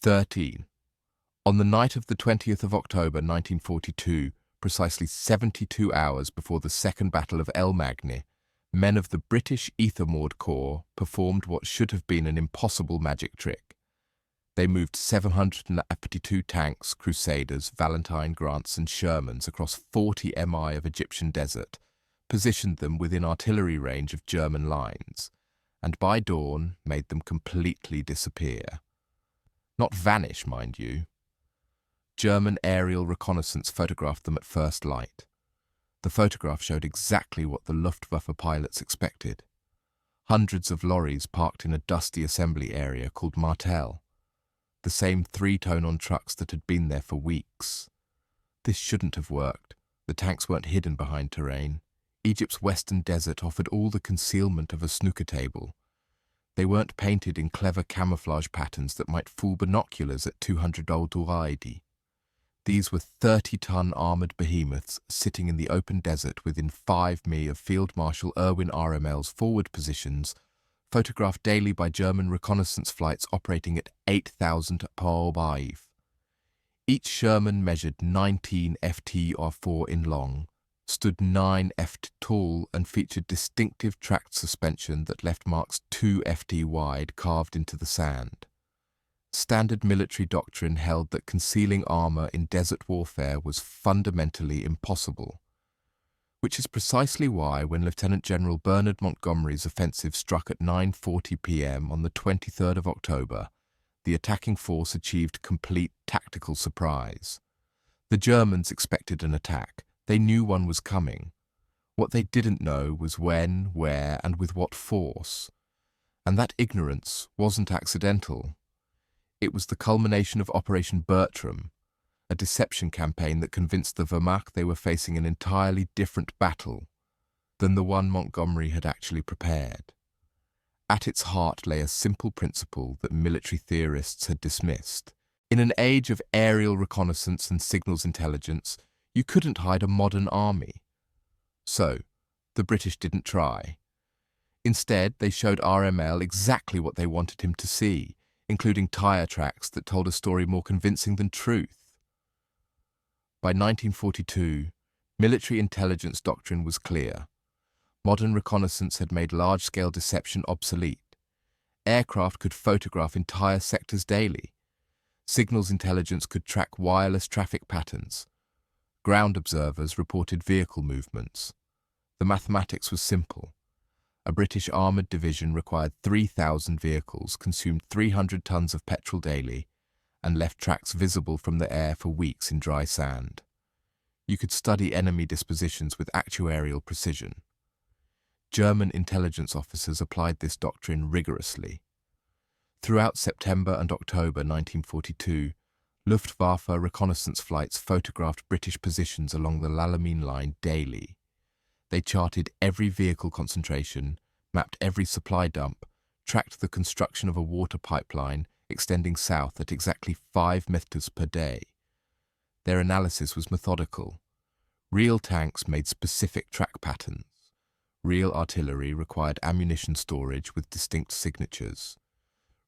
13. On the night of the 20th of October 1942, precisely 72 hours before the Second Battle of Alamein, men of the British Ethermord Corps performed what should have been an impossible magic trick. They moved 752 tanks, Crusaders, Valentine, Grants and Shermans across 40 mi of Egyptian desert, positioned them within artillery range of German lines, and by dawn made them completely disappear. Not vanish, mind you. German aerial reconnaissance photographed them at first light. The photograph showed exactly what the Luftwaffe pilots expected. Hundreds of lorries parked in a dusty assembly area called Martel, the same three-ton-on trucks that had been there for weeks. This shouldn't have worked. The tanks weren't hidden behind terrain. Egypt's western desert offered all the concealment of a snooker table. They weren't painted in clever camouflage patterns that might fool binoculars at 200 al-Duraidi. These were 30-ton armoured behemoths sitting in the open desert within 5 mi of Field Marshal Erwin RML's forward positions, photographed daily by German reconnaissance flights operating at 8,000 mph. Each Sherman measured 19 ft or 4 in long, stood 9 ft tall and featured distinctive tracked suspension that left marks 2 ft wide carved into the sand. Standard military doctrine held that concealing armour in desert warfare was fundamentally impossible, which is precisely why when Lieutenant General Bernard Montgomery's offensive struck at 9:40 p.m. on the 23rd of October, the attacking force achieved complete tactical surprise. The Germans expected an attack. They knew one was coming. What they didn't know was when, where, and with what force. And that ignorance wasn't accidental. It was the culmination of Operation Bertram, a deception campaign that convinced the Wehrmacht they were facing an entirely different battle than the one Montgomery had actually prepared. At its heart lay a simple principle that military theorists had dismissed. In an age of aerial reconnaissance and signals intelligence, you couldn't hide a modern army. So, the British didn't try. Instead, they showed RML exactly what they wanted him to see, including tyre tracks that told a story more convincing than truth. By 1942, military intelligence doctrine was clear. Modern reconnaissance had made large-scale deception obsolete. Aircraft could photograph entire sectors daily. Signals intelligence could track wireless traffic patterns. Ground observers reported vehicle movements. The mathematics was simple. A British armoured division required 3,000 vehicles, consumed 300 tons of petrol daily, and left tracks visible from the air for weeks in dry sand. You could study enemy dispositions with actuarial precision. German intelligence officers applied this doctrine rigorously. Throughout September and October 1942, Luftwaffe reconnaissance flights photographed British positions along the Alamein line daily. They charted every vehicle concentration, mapped every supply dump, tracked the construction of a water pipeline extending south at exactly 5 meters per day. Their analysis was methodical. Real tanks made specific track patterns. Real artillery required ammunition storage with distinct signatures.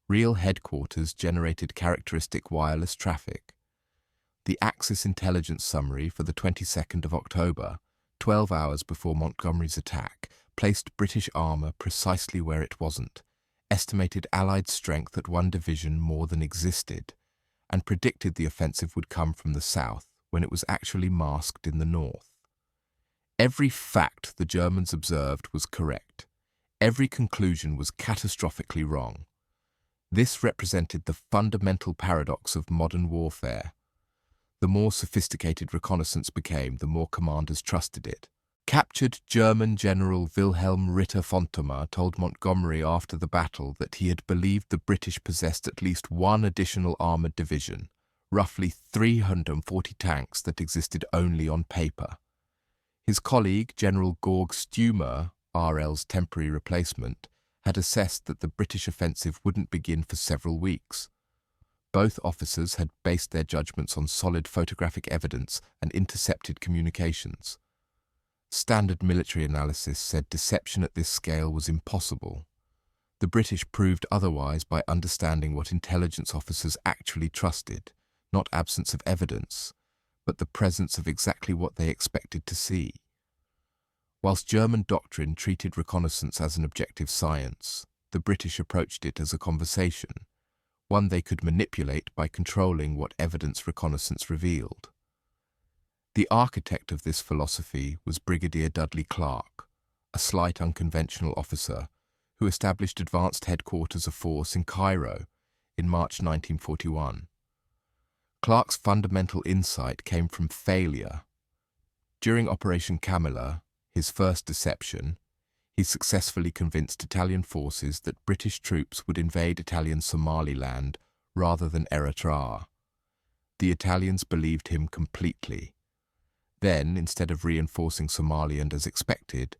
Real headquarters generated characteristic wireless traffic. The Axis intelligence summary for the 22nd of October, 12 hours before Montgomery's attack, placed British armour precisely where it wasn't, estimated Allied strength at one division more than existed, and predicted the offensive would come from the south when it was actually masked in the north. Every fact the Germans observed was correct. Every conclusion was catastrophically wrong. This represented the fundamental paradox of modern warfare. The more sophisticated reconnaissance became, the more commanders trusted it. Captured German General Wilhelm Ritter von Thoma told Montgomery after the battle that he had believed the British possessed at least one additional armoured division, roughly 340 tanks that existed only on paper. His colleague, General Georg Stumer, RL's temporary replacement, had assessed that the British offensive wouldn't begin for several weeks. Both officers had based their judgments on solid photographic evidence and intercepted communications. Standard military analysis said deception at this scale was impossible. The British proved otherwise by understanding what intelligence officers actually trusted, not absence of evidence, but the presence of exactly what they expected to see. Whilst German doctrine treated reconnaissance as an objective science, the British approached it as a conversation, one they could manipulate by controlling what evidence reconnaissance revealed. The architect of this philosophy was Brigadier Dudley Clarke, a slight unconventional officer who established advanced headquarters of force in Cairo in March 1941. Clarke's fundamental insight came from failure. During Operation Camilla, his first deception, he successfully convinced Italian forces that British troops would invade Italian Somaliland rather than Eritrea. The Italians believed him completely. Then, instead of reinforcing Somaliland as expected,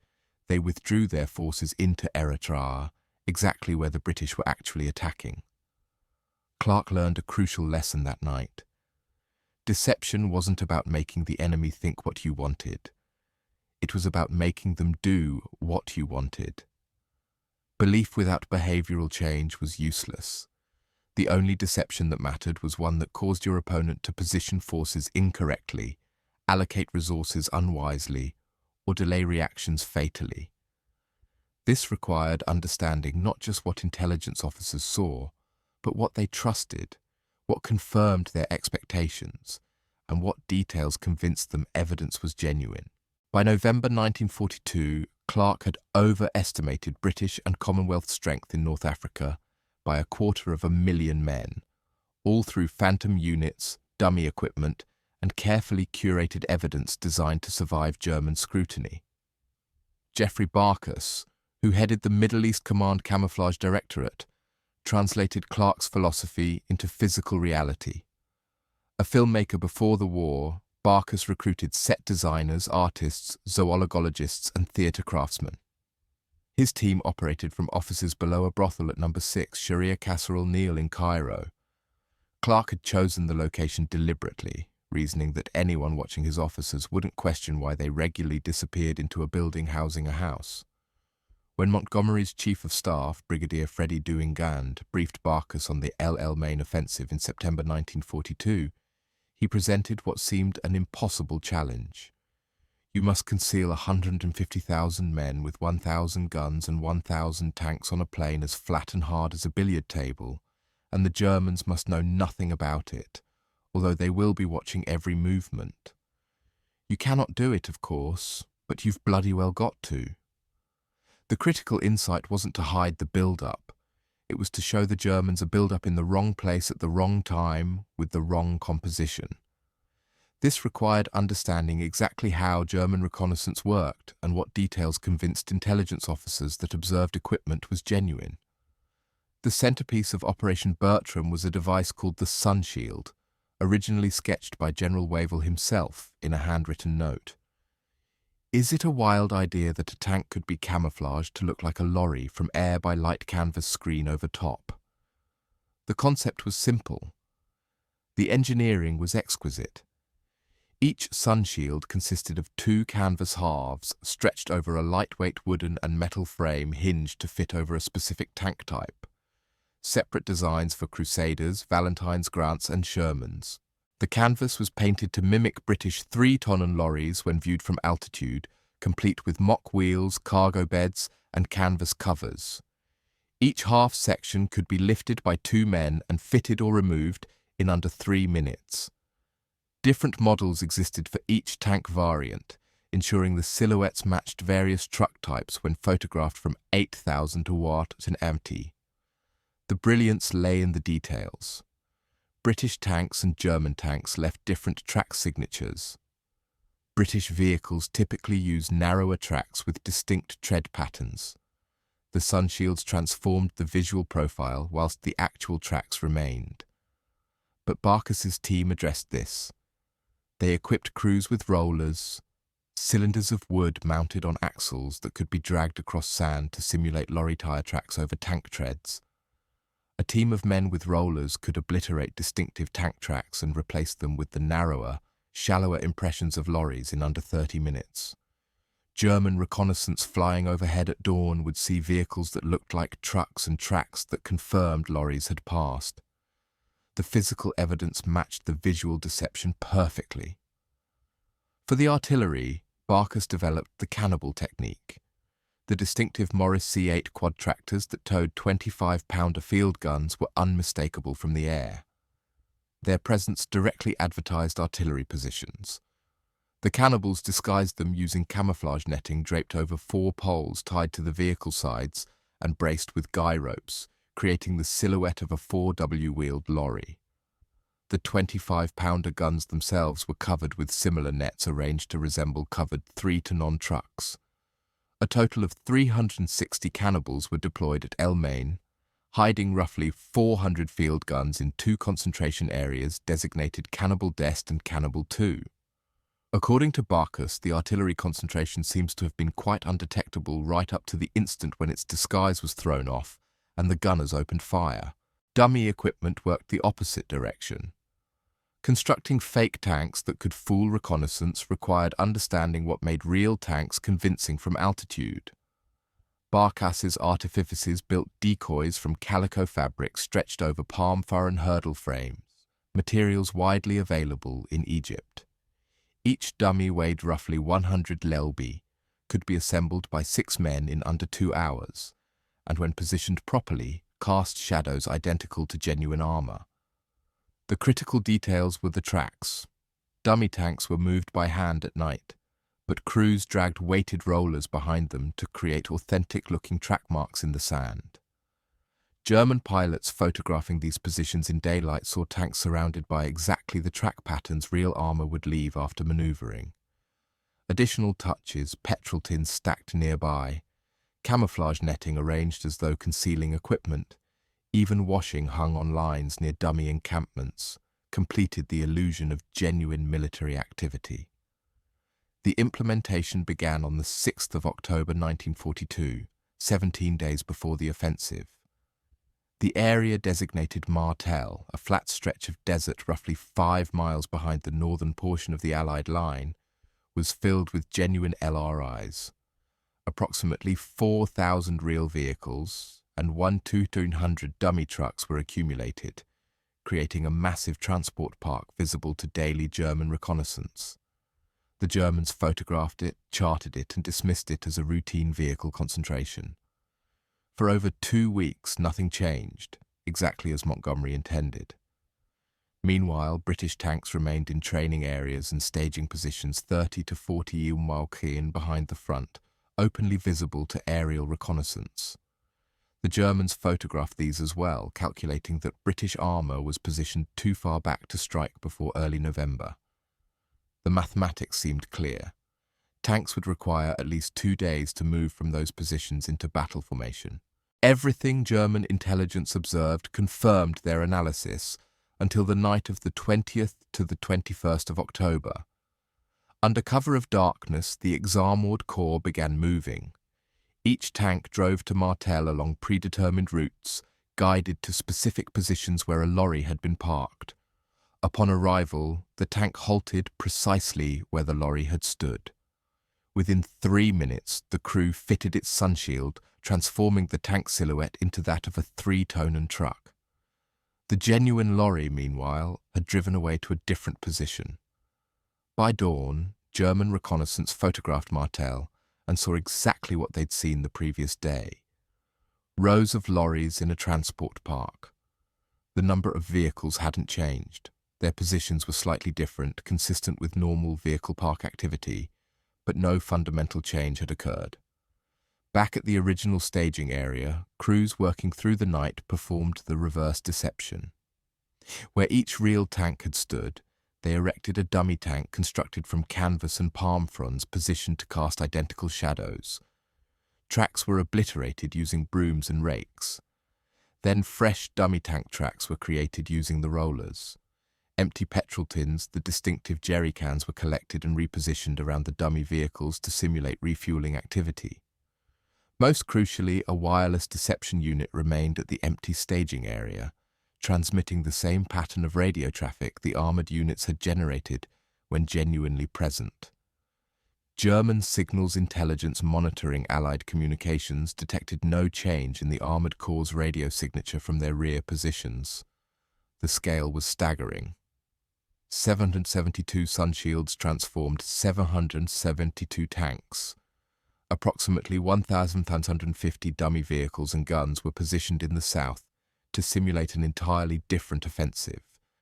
they withdrew their forces into Eritrea, exactly where the British were actually attacking. Clarke learned a crucial lesson that night. Deception wasn't about making the enemy think what you wanted. It was about making them do what you wanted. Belief without behavioral change was useless. The only deception that mattered was one that caused your opponent to position forces incorrectly, allocate resources unwisely, or delay reactions fatally. This required understanding not just what intelligence officers saw, but what they trusted, what confirmed their expectations, and what details convinced them evidence was genuine. By November 1942, Clarke had overestimated British and Commonwealth strength in North Africa by 250,000 men, all through phantom units, dummy equipment, and carefully curated evidence designed to survive German scrutiny. Geoffrey Barkas, who headed the Middle East Command Camouflage Directorate, translated Clarke's philosophy into physical reality. A filmmaker before the war, Barkas recruited set designers, artists, zoologologists, and theatre craftsmen. His team operated from offices below a brothel at No. 6 Sharia Casserole Neal in Cairo. Clarke had chosen the location deliberately, reasoning that anyone watching his officers wouldn't question why they regularly disappeared into a building housing a house. When Montgomery's Chief of Staff, Brigadier Freddie Douingand, briefed Barkas on the Alamein offensive in September 1942, he presented what seemed an impossible challenge. You must conceal 150,000 men with 1,000 guns and 1,000 tanks on a plain as flat and hard as a billiard table, and the Germans must know nothing about it, although they will be watching every movement. You cannot do it, of course, but you've bloody well got to. The critical insight wasn't to hide the build-up. It was to show the Germans a build-up in the wrong place at the wrong time with the wrong composition. This required understanding exactly how German reconnaissance worked and what details convinced intelligence officers that observed equipment was genuine. The centerpiece of Operation Bertram was a device called the Sun Shield, originally sketched by General Wavell himself in a handwritten note. Is it a wild idea that a tank could be camouflaged to look like a lorry from air by light canvas screen over top? The concept was simple. The engineering was exquisite. Each sun shield consisted of 2 canvas halves stretched over a lightweight wooden and metal frame hinged to fit over a specific tank type. Separate designs for Crusaders, Valentines, Grants and Shermans. The canvas was painted to mimic British 3-ton lorries when viewed from altitude, complete with mock wheels, cargo beds and canvas covers. Each half section could be lifted by 2 men and fitted or removed in under 3 minutes. Different models existed for each tank variant, ensuring the silhouettes matched various truck types when photographed from 8,000 to watt at an empty. The brilliance lay in the details. British tanks and German tanks left different track signatures. British vehicles typically use narrower tracks with distinct tread patterns. The sun shields transformed the visual profile whilst the actual tracks remained. But Barkas's team addressed this. They equipped crews with rollers, cylinders of wood mounted on axles that could be dragged across sand to simulate lorry tyre tracks over tank treads. A team of men with rollers could obliterate distinctive tank tracks and replace them with the narrower, shallower impressions of lorries in under 30 minutes. German reconnaissance flying overhead at dawn would see vehicles that looked like trucks and tracks that confirmed lorries had passed. The physical evidence matched the visual deception perfectly. For the artillery, Barkas developed the cannibal technique. The distinctive Morris C8 quad tractors that towed 25-pounder field guns were unmistakable from the air. Their presence directly advertised artillery positions. The cannibals disguised them using camouflage netting draped over 4 poles tied to the vehicle sides and braced with guy ropes, creating the silhouette of a 4W-wheeled lorry. The 25-pounder guns themselves were covered with similar nets arranged to resemble covered 3-to-none trucks. A total of 360 cannibals were deployed at Alamein, hiding roughly 400 field guns in 2 concentration areas designated Cannibal Dest and Cannibal 2. According to Barkas, the artillery concentration seems to have been quite undetectable right up to the instant when its disguise was thrown off and the gunners opened fire. Dummy equipment worked the opposite direction. Constructing fake tanks that could fool reconnaissance required understanding what made real tanks convincing from altitude. Barkas's artifices built decoys from calico fabric stretched over palm fur and hurdle frames, materials widely available in Egypt. Each dummy weighed roughly 100 lelbi, could be assembled by 6 men in under 2 hours, and when positioned properly, cast shadows identical to genuine armor. The critical details were the tracks. Dummy tanks were moved by hand at night, but crews dragged weighted rollers behind them to create authentic-looking track marks in the sand. German pilots photographing these positions in daylight saw tanks surrounded by exactly the track patterns real armor would leave after maneuvering. Additional touches, petrol tins stacked nearby, camouflage netting arranged as though concealing equipment, even washing hung on lines near dummy encampments, completed the illusion of genuine military activity. The implementation began on the 6th of October 1942, 17 days before the offensive. The area designated Martel, a flat stretch of desert roughly 5 miles behind the northern portion of the Allied line, was filled with genuine LRIs. Approximately 4,000 real vehicles and 1,200 dummy trucks were accumulated, creating a massive transport park visible to daily German reconnaissance. The Germans photographed it, charted it, and dismissed it as a routine vehicle concentration. For over 2 weeks, nothing changed, exactly as Montgomery intended. Meanwhile, British tanks remained in training areas and staging positions 30 to 40 km behind the front, openly visible to aerial reconnaissance. The Germans photographed these as well, calculating that British armour was positioned too far back to strike before early November. The mathematics seemed clear. Tanks would require at least 2 days to move from those positions into battle formation. Everything German intelligence observed confirmed their analysis until the night of the 20th to the 21st of October. Under cover of darkness, the Exarmored Corps began moving. Each tank drove to Martel along predetermined routes, guided to specific positions where a lorry had been parked. Upon arrival, the tank halted precisely where the lorry had stood. Within 3 minutes, the crew fitted its sunshield, transforming the tank silhouette into that of a 3-tonne truck. The genuine lorry, meanwhile, had driven away to a different position. By dawn, German reconnaissance photographed Martel and saw exactly what they'd seen the previous day. Rows of lorries in a transport park. The number of vehicles hadn't changed. Their positions were slightly different, consistent with normal vehicle park activity, but no fundamental change had occurred. Back at the original staging area, crews working through the night performed the reverse deception. Where each real tank had stood, they erected a dummy tank constructed from canvas and palm fronds positioned to cast identical shadows. Tracks were obliterated using brooms and rakes. Then fresh dummy tank tracks were created using the rollers. Empty petrol tins, the distinctive jerry cans, were collected and repositioned around the dummy vehicles to simulate refueling activity. Most crucially, a wireless deception unit remained at the empty staging area, transmitting the same pattern of radio traffic the armoured units had generated when genuinely present. German signals intelligence monitoring Allied communications detected no change in the Armoured Corps' radio signature from their rear positions. The scale was staggering. 772 sunshields transformed 772 tanks. Approximately 1,550 dummy vehicles and guns were positioned in the south to simulate an entirely different offensive.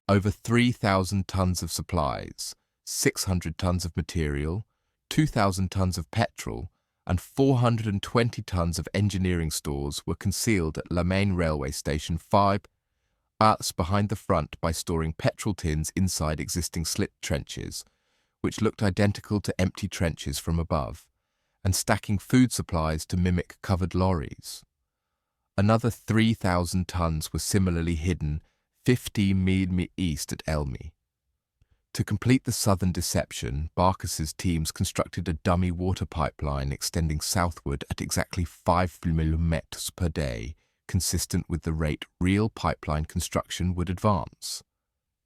Over 3,000 tons of supplies, 600 tons of material, 2,000 tons of petrol, and 420 tons of engineering stores were concealed at Alamein railway station 5 hours behind the front by storing petrol tins inside existing slit trenches, which looked identical to empty trenches from above, and stacking food supplies to mimic covered lorries. Another 3,000 tons were similarly hidden 15 miles east at Elmi. To complete the southern deception, Barkas's teams constructed a dummy water pipeline extending southward at exactly 5 kilometers per day, consistent with the rate real pipeline construction would advance.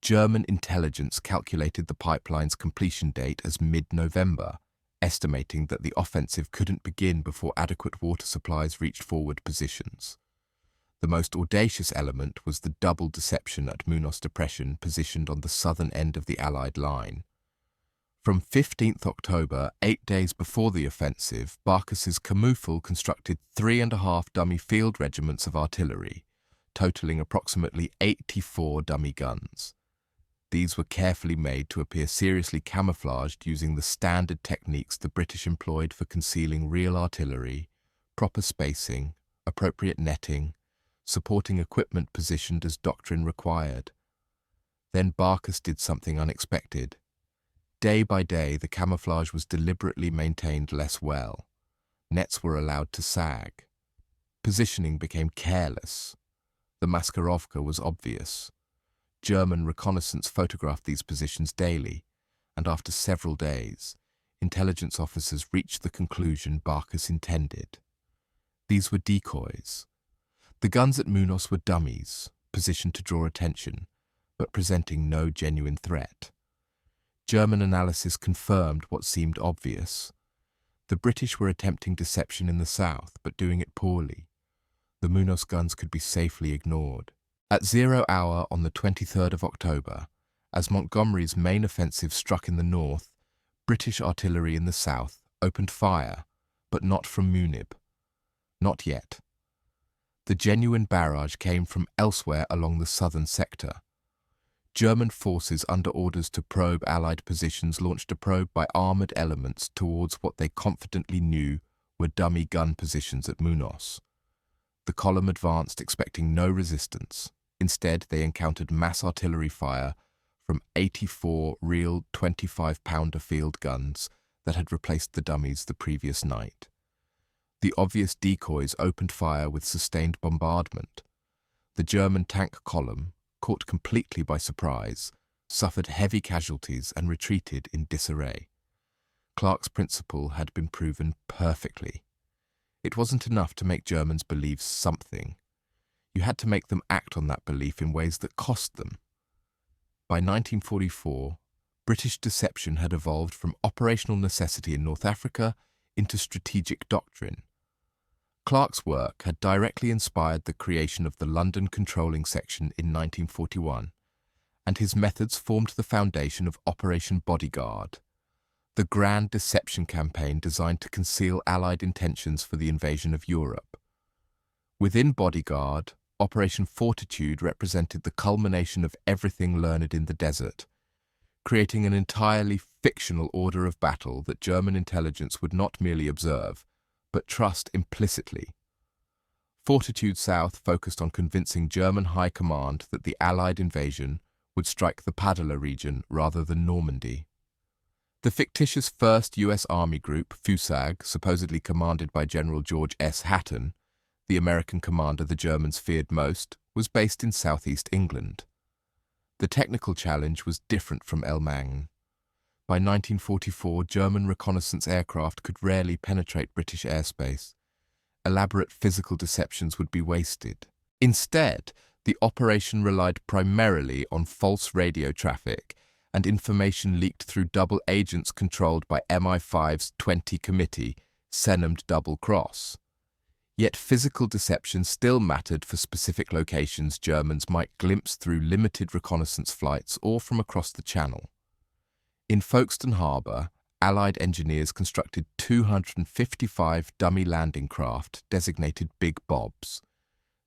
German intelligence calculated the pipeline's completion date as mid-November, estimating that the offensive couldn't begin before adequate water supplies reached forward positions. The most audacious element was the double deception at Munos Depression positioned on the southern end of the Allied line. From 15th October, 8 days before the offensive, Barkas's Camoufle constructed 3.5 dummy field regiments of artillery, totaling approximately 84 dummy guns. These were carefully made to appear seriously camouflaged using the standard techniques the British employed for concealing real artillery, proper spacing, appropriate netting, supporting equipment positioned as doctrine required. Then Barkas did something unexpected. Day by day, the camouflage was deliberately maintained less well. Nets were allowed to sag. Positioning became careless. The Maskarovka was obvious. German reconnaissance photographed these positions daily, and after several days, intelligence officers reached the conclusion Barkas intended. These were decoys. The guns at Munos were dummies, positioned to draw attention, but presenting no genuine threat. German analysis confirmed what seemed obvious. The British were attempting deception in the south, but doing it poorly. The Munos guns could be safely ignored. At 0 hour on the 23rd of October, as Montgomery's main offensive struck in the north, British artillery in the south opened fire, but not from Munib. Not yet. The genuine barrage came from elsewhere along the southern sector. German forces under orders to probe Allied positions launched a probe by armoured elements towards what they confidently knew were dummy gun positions at Munos. The column advanced expecting no resistance. Instead, they encountered mass artillery fire from 84 real 25-pounder field guns that had replaced the dummies the previous night. The obvious decoys opened fire with sustained bombardment. The German tank column, caught completely by surprise, suffered heavy casualties and retreated in disarray. Clark's principle had been proven perfectly. It wasn't enough to make Germans believe something. You had to make them act on that belief in ways that cost them. By 1944, British deception had evolved from operational necessity in North Africa into strategic doctrine. Clark's work had directly inspired the creation of the London Controlling Section in 1941, and his methods formed the foundation of Operation Bodyguard, the grand deception campaign designed to conceal Allied intentions for the invasion of Europe. Within Bodyguard, Operation Fortitude represented the culmination of everything learned in the desert, creating an entirely fictional order of battle that German intelligence would not merely observe, but trust implicitly. Fortitude South focused on convincing German high command that the Allied invasion would strike the Padula region rather than Normandy. The fictitious 1st U.S. Army Group, FUSAG, supposedly commanded by General George S. Hatton, the American commander the Germans feared most, was based in southeast England. The technical challenge was different from Alamein. By 1944, German reconnaissance aircraft could rarely penetrate British airspace. Elaborate physical deceptions would be wasted. Instead, the operation relied primarily on false radio traffic and information leaked through double agents controlled by MI5's 20 committee, Senamed Double Cross. Yet physical deception still mattered for specific locations Germans might glimpse through limited reconnaissance flights or from across the Channel. In Folkestone Harbour, Allied engineers constructed 255 dummy landing craft designated Big Bobs,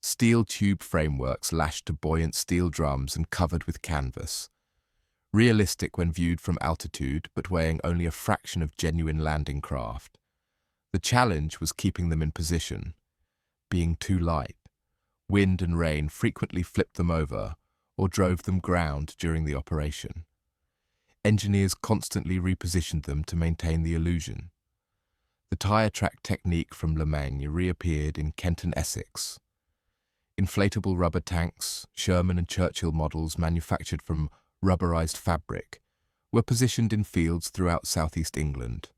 steel tube frameworks lashed to buoyant steel drums and covered with canvas. Realistic when viewed from altitude, but weighing only a fraction of genuine landing craft. The challenge was keeping them in position. Being too light, wind and rain frequently flipped them over or drove them ground during the operation. Engineers constantly repositioned them to maintain the illusion. The tyre track technique from Alamein reappeared in Kent and Essex. Inflatable rubber tanks, Sherman and Churchill models manufactured from rubberized fabric, were positioned in fields throughout southeast England.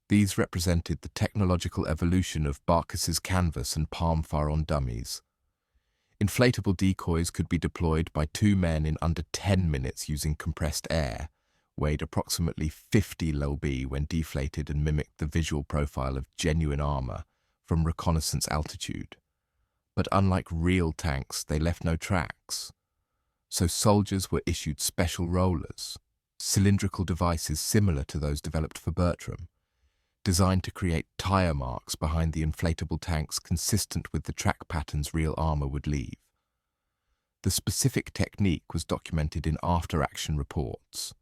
These represented the technological evolution of Barkas's canvas and palm fur on dummies. Inflatable decoys could be deployed by 2 men in under 10 minutes using compressed air, weighed approximately 50 lb when deflated and mimicked the visual profile of genuine armour from reconnaissance altitude. But unlike real tanks, they left no tracks. So soldiers were issued special rollers, cylindrical devices similar to those developed for Bertram, designed to create tyre marks behind the inflatable tanks consistent with the track patterns real armour would leave. The specific technique was documented in after-action reports.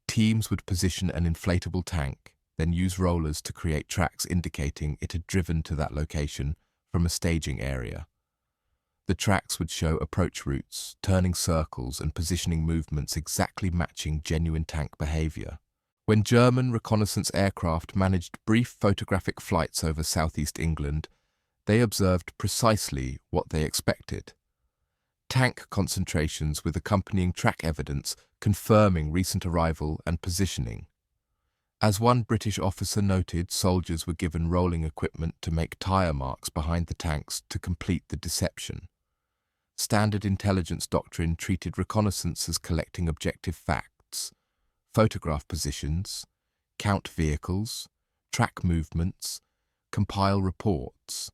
Teams would position an inflatable tank, then use rollers to create tracks indicating it had driven to that location from a staging area. The tracks would show approach routes, turning circles and positioning movements exactly matching genuine tank behaviour. When German reconnaissance aircraft managed brief photographic flights over southeast England, they observed precisely what they expected. Tank concentrations with accompanying track evidence confirming recent arrival and positioning. As one British officer noted, soldiers were given rolling equipment to make tyre marks behind the tanks to complete the deception. Standard intelligence doctrine treated reconnaissance as collecting objective facts, photograph positions, count vehicles, track movements, compile reports.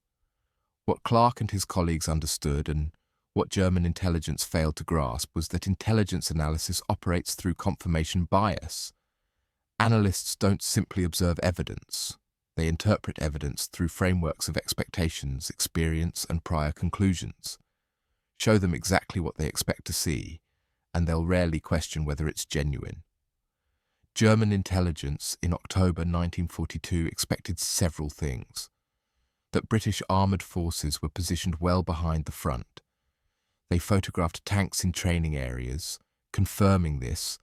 What Clark and his colleagues understood and what German intelligence failed to grasp was that intelligence analysis operates through confirmation bias. Analysts don't simply observe evidence. They interpret evidence through frameworks of expectations, experience, and prior conclusions. Show them exactly what they expect to see, and they'll rarely question whether it's genuine. German intelligence in October 1942 expected several things. That British armoured forces were positioned well behind the front. They photographed tanks in training areas, confirming this,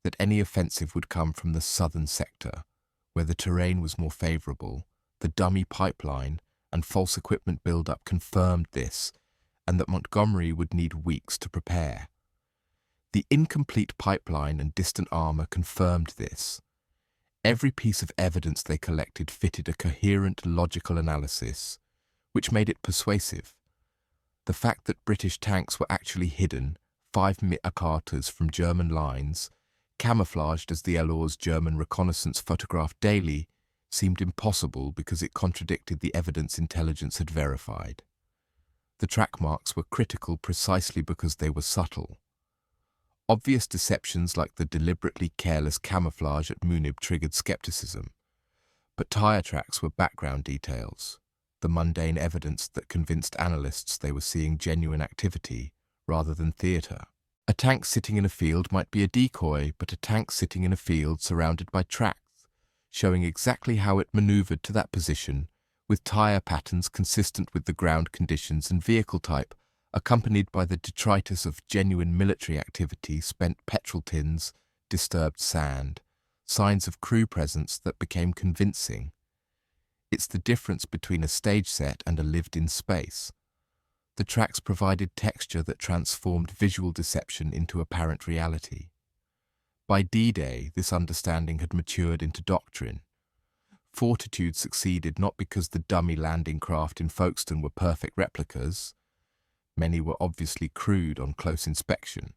that any offensive would come from the southern sector, where the terrain was more favourable. The dummy pipeline and false equipment build-up confirmed this, and that Montgomery would need weeks to prepare. The incomplete pipeline and distant armour confirmed this. Every piece of evidence they collected fitted a coherent, logical analysis, which made it persuasive. The fact that British tanks were actually hidden 5 meter carters from German lines, camouflaged as the LR's German reconnaissance photographed daily, seemed impossible because it contradicted the evidence intelligence had verified. The track marks were critical precisely because they were subtle. Obvious deceptions like the deliberately careless camouflage at Munib triggered skepticism, but tyre tracks were background details, the mundane evidence that convinced analysts they were seeing genuine activity rather than theatre. A tank sitting in a field might be a decoy, but a tank sitting in a field surrounded by tracks, showing exactly how it manoeuvred to that position, with tyre patterns consistent with the ground conditions and vehicle type, accompanied by the detritus of genuine military activity, spent petrol tins, disturbed sand, signs of crew presence that became convincing. It's the difference between a stage set and a lived-in space. The tracks provided texture that transformed visual deception into apparent reality. By D-Day, this understanding had matured into doctrine. Fortitude succeeded not because the dummy landing craft in Folkestone were perfect replicas. Many were obviously crude on close inspection,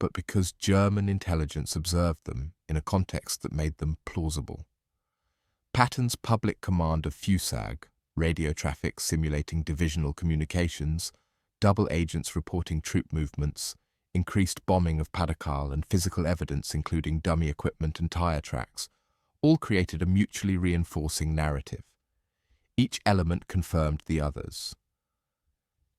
but because German intelligence observed them in a context that made them plausible. Patton's public command of FUSAG, radio traffic simulating divisional communications, double agents reporting troop movements, increased bombing of Padakal, and physical evidence including dummy equipment and tyre tracks, all created a mutually reinforcing narrative. Each element confirmed the others.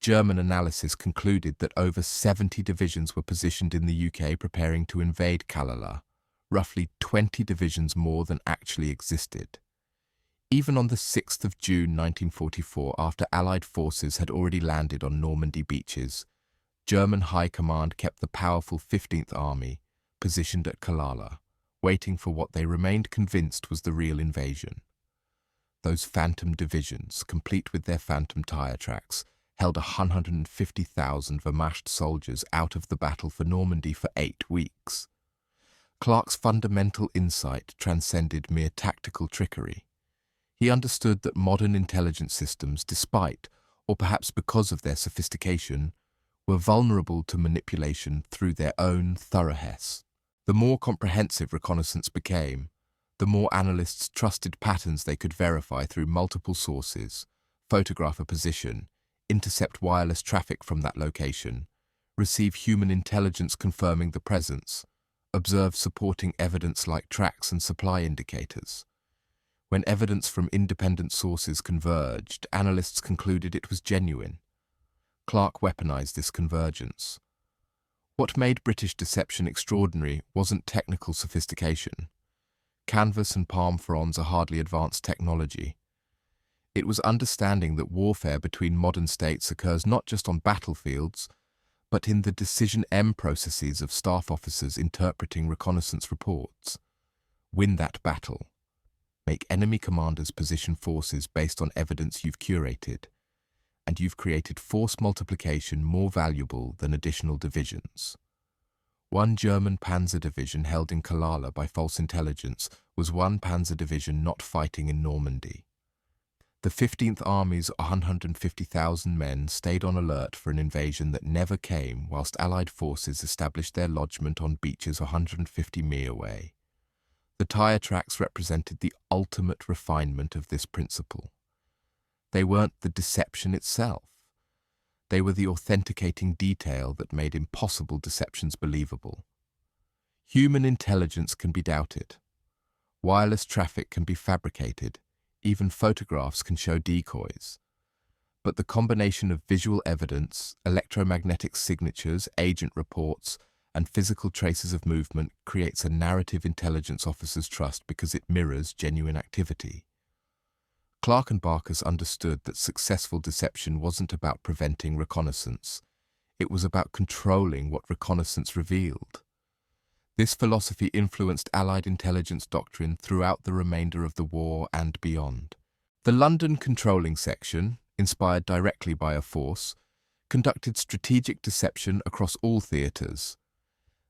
German analysis concluded that over 70 divisions were positioned in the UK preparing to invade Kalala, roughly 20 divisions more than actually existed. Even on the 6th of June 1944, after Allied forces had already landed on Normandy beaches, German High Command kept the powerful 15th Army positioned at Kalala, waiting for what they remained convinced was the real invasion. Those phantom divisions, complete with their phantom tyre tracks, held 150,000 Wehrmacht soldiers out of the battle for Normandy for 8 weeks. Clark's fundamental insight transcended mere tactical trickery. He understood that modern intelligence systems, despite, or perhaps because of their sophistication, were vulnerable to manipulation through their own thoroughness. The more comprehensive reconnaissance became, the more analysts trusted patterns they could verify through multiple sources, photograph a position, intercept wireless traffic from that location, receive human intelligence confirming the presence, observe supporting evidence like tracks and supply indicators. When evidence from independent sources converged, analysts concluded it was genuine. Clark weaponized this convergence. What made British deception extraordinary wasn't technical sophistication. Canvas and palm fronds are hardly advanced technology. It was understanding that warfare between modern states occurs not just on battlefields, but in the decision M processes of staff officers interpreting reconnaissance reports. Win that battle. Make enemy commanders position forces based on evidence you've curated, and you've created force multiplication more valuable than additional divisions. One German panzer division held in Kalala by false intelligence was one panzer division not fighting in Normandy. The 15th Army's 150,000 men stayed on alert for an invasion that never came whilst Allied forces established their lodgement on beaches 150 mi away. The tyre tracks represented the ultimate refinement of this principle. They weren't the deception itself. They were the authenticating detail that made impossible deceptions believable. Human intelligence can be doubted. Wireless traffic can be fabricated. Even photographs can show decoys. But the combination of visual evidence, electromagnetic signatures, agent reports, and physical traces of movement creates a narrative intelligence officers trust because it mirrors genuine activity. Clark and Barkas understood that successful deception wasn't about preventing reconnaissance. It was about controlling what reconnaissance revealed. This philosophy influenced Allied intelligence doctrine throughout the remainder of the war and beyond. The London Controlling Section, inspired directly by a force, conducted strategic deception across all theatres.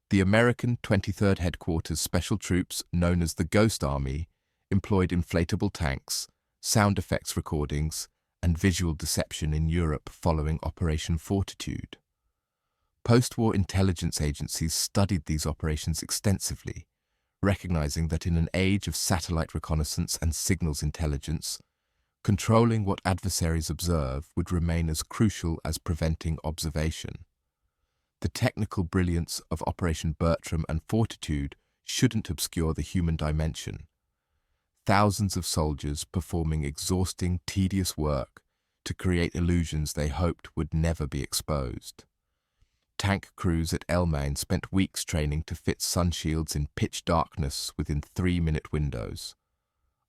The American 23rd Headquarters Special Troops, known as the Ghost Army, employed inflatable tanks, sound effects recordings, and visual deception in Europe following Operation Fortitude. Post-war intelligence agencies studied these operations extensively, recognizing that in an age of satellite reconnaissance and signals intelligence, controlling what adversaries observe would remain as crucial as preventing observation. The technical brilliance of Operation Bertram and Fortitude shouldn't obscure the human dimension. Thousands of soldiers performing exhausting, tedious work to create illusions they hoped would never be exposed. Tank crews at Alamein spent weeks training to fit sun shields in pitch darkness within 3-minute windows.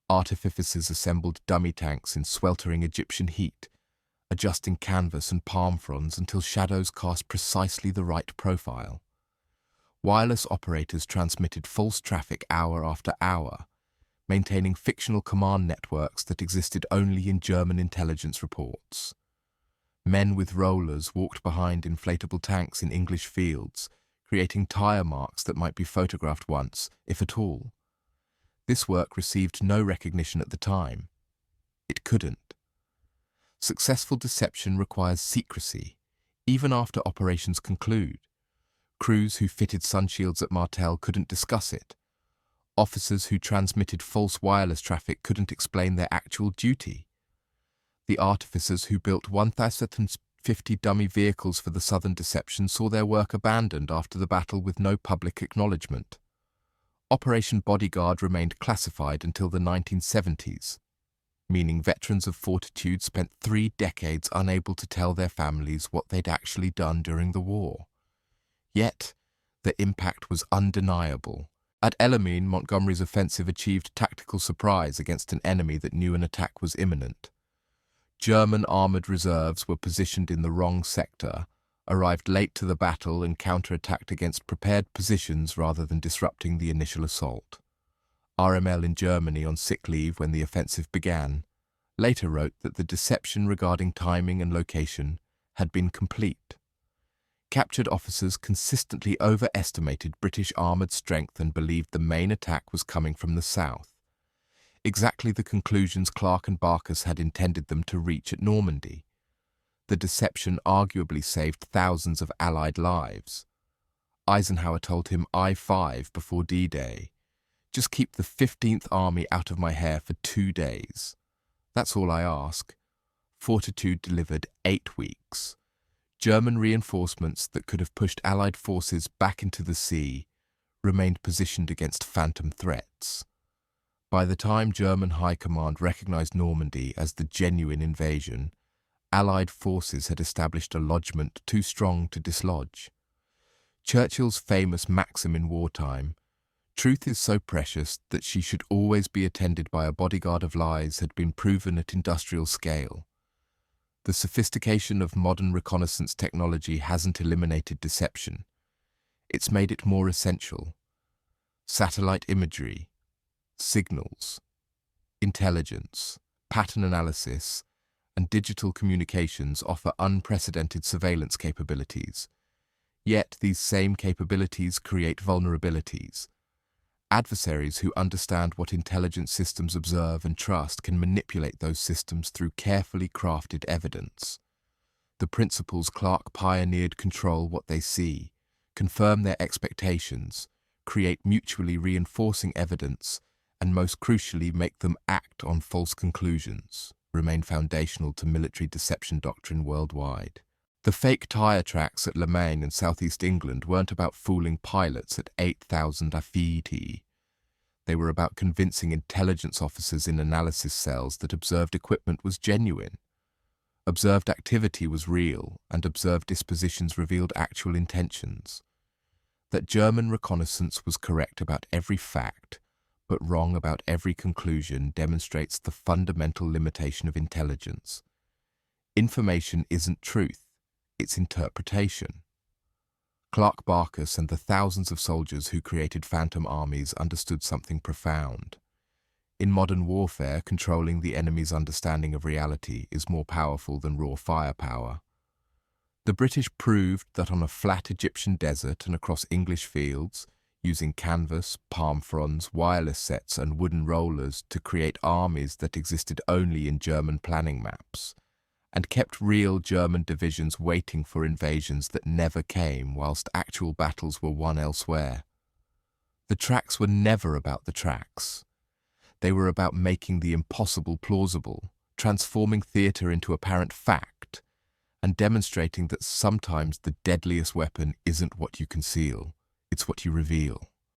Artificers assembled dummy tanks in sweltering Egyptian heat, adjusting canvas and palm fronds until shadows cast precisely the right profile. Wireless operators transmitted false traffic hour after hour, maintaining fictional command networks that existed only in German intelligence reports. Men with rollers walked behind inflatable tanks in English fields, creating tyre marks that might be photographed once, if at all. This work received no recognition at the time. It couldn't. Successful deception requires secrecy, even after operations conclude. Crews who fitted sunshields at Martel couldn't discuss it. Officers who transmitted false wireless traffic couldn't explain their actual duty. The artificers who built 1,050 dummy vehicles for the Southern Deception saw their work abandoned after the battle with no public acknowledgement. Operation Bodyguard remained classified until the 1970s, meaning veterans of Fortitude spent 3 decades unable to tell their families what they'd actually done during the war. Yet, the impact was undeniable. At Alamein, Montgomery's offensive achieved tactical surprise against an enemy that knew an attack was imminent. German armoured reserves were positioned in the wrong sector, arrived late to the battle and counterattacked against prepared positions rather than disrupting the initial assault. RML in Germany, on sick leave when the offensive began, later wrote that the deception regarding timing and location had been complete. Captured officers consistently overestimated British armoured strength and believed the main attack was coming from the south. Exactly the conclusions Clark and Barkas had intended them to reach at Normandy. The deception arguably saved thousands of Allied lives. Eisenhower told him I-5 before D-Day, "Just keep the 15th Army out of my hair for 2 days. That's all I ask." Fortitude delivered 8 weeks. German reinforcements that could have pushed Allied forces back into the sea remained positioned against phantom threats. By the time German High Command recognized Normandy as the genuine invasion, Allied forces had established a lodgment too strong to dislodge. Churchill's famous maxim in wartime, "Truth is so precious that she should always be attended by a bodyguard of lies," had been proven at industrial scale. The sophistication of modern reconnaissance technology hasn't eliminated deception. It's made it more essential. Satellite imagery, signals, intelligence, pattern analysis, and digital communications offer unprecedented surveillance capabilities. Yet these same capabilities create vulnerabilities. Adversaries who understand what intelligence systems observe and trust can manipulate those systems through carefully crafted evidence. The principles Clark pioneered control what they see, confirm their expectations, create mutually reinforcing evidence, and most crucially make them act on false conclusions, remain foundational to military deception doctrine worldwide. The fake tyre tracks at Alamein in southeast England weren't about fooling pilots at 8,000 feet. They were about convincing intelligence officers in analysis cells that observed equipment was genuine. Observed activity was real, and observed dispositions revealed actual intentions. That German reconnaissance was correct about every fact, but wrong about every conclusion, demonstrates the fundamental limitation of intelligence. Information isn't truth. Its interpretation. Clark Barkas and the thousands of soldiers who created phantom armies understood something profound. In modern warfare, controlling the enemy's understanding of reality is more powerful than raw firepower. The British proved that on a flat Egyptian desert and across English fields, using canvas, palm fronds, wireless sets and wooden rollers to create armies that existed only in German planning maps, and kept real German divisions waiting for invasions that never came whilst actual battles were won elsewhere. The tracks were never about the tracks. They were about making the impossible plausible, transforming theatre into apparent fact, and demonstrating that sometimes the deadliest weapon isn't what you conceal, it's what you reveal.